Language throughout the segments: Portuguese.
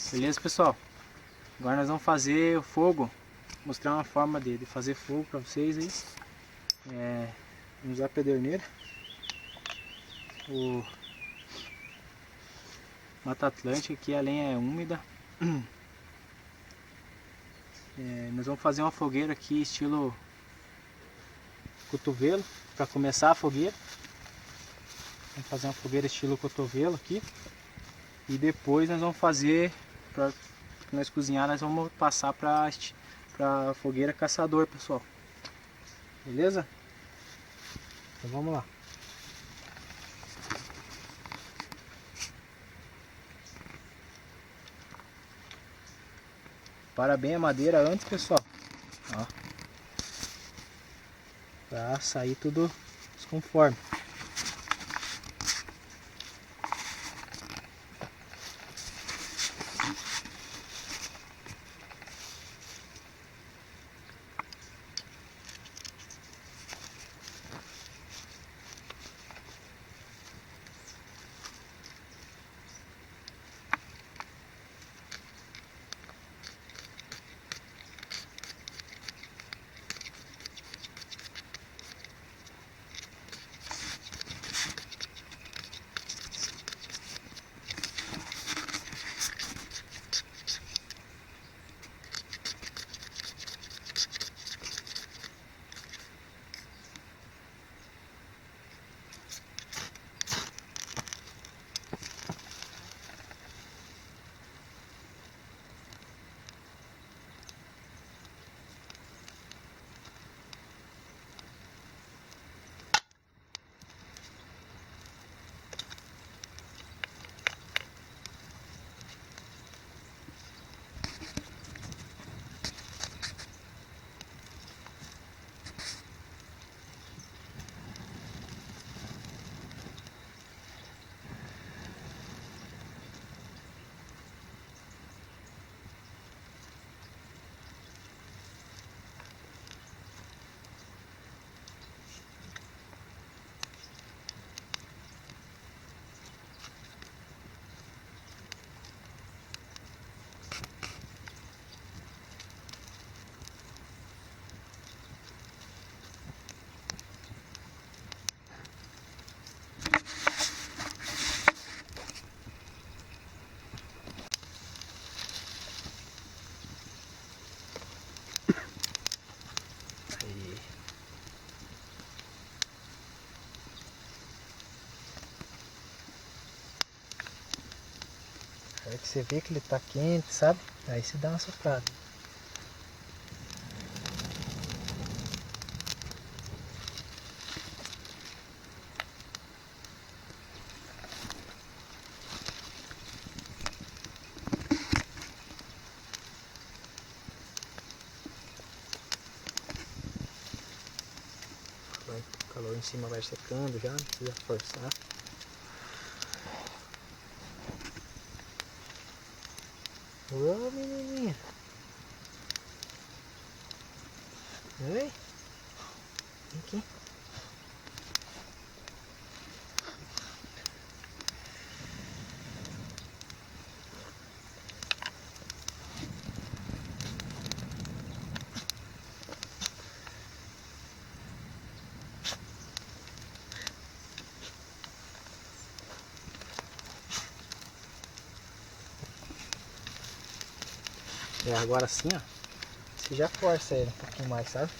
Beleza, pessoal? Agora nós vamos fazer o fogo, mostrar uma forma de fazer fogo para vocês aí. Vamos usar a pederneira, o Mata Atlântica, aqui a lenha é úmida. Nós vamos fazer uma fogueira aqui estilo cotovelo, para começar a fogueira. Vamos fazer uma fogueira estilo cotovelo aqui. E depois nós vamos fazer, para nós cozinhar, nós vamos passar para fogueira caçador, pessoal. Beleza? Então vamos lá. Para bem a madeira antes, pessoal. Ó. Pra sair tudo conforme. A hora que você vê que ele tá quente, sabe? Aí você dá uma soprada. O calor em cima vai secando já, não precisa forçar. Ô, menininha. Oi? Vem aqui. Agora sim, ó. Você já força ele um pouquinho mais, sabe?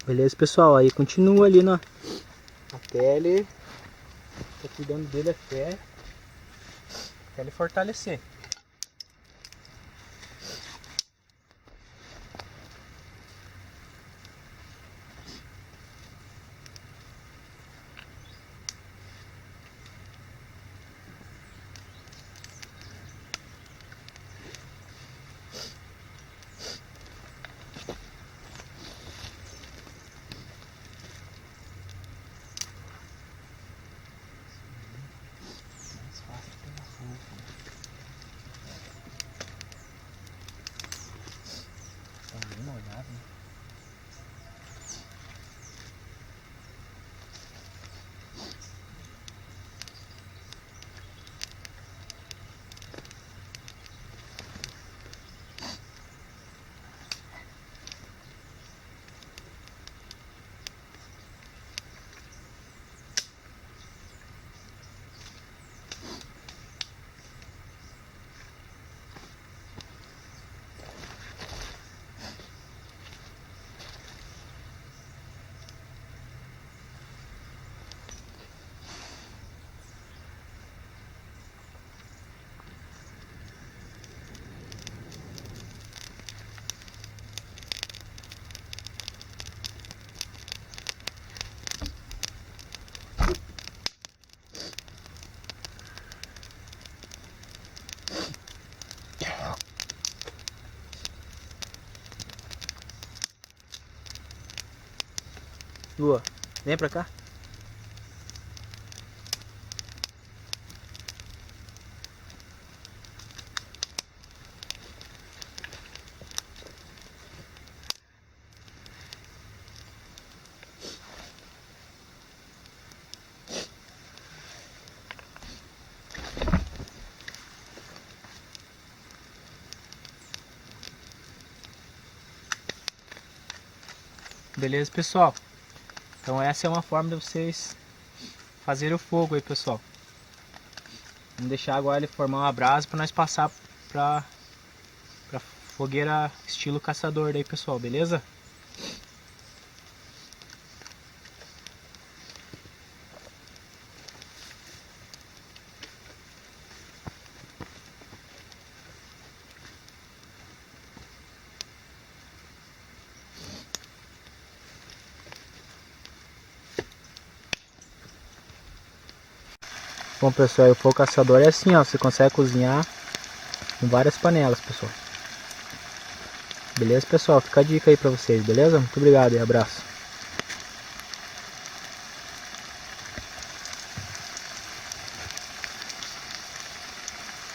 Beleza, pessoal, aí continua ali até ele, tô cuidando dele até ele fortalecer. Lua, vem pra cá. Beleza, pessoal? Então essa é uma forma de vocês fazerem o fogo aí, pessoal. Vamos deixar agora ele formar uma brasa para nós passar pra fogueira estilo caçador daí, pessoal, beleza? Bom, pessoal, o fogo caçador é assim, ó, você consegue cozinhar com várias panelas, pessoal. Beleza, pessoal? Fica a dica aí pra vocês, beleza? Muito obrigado e abraço.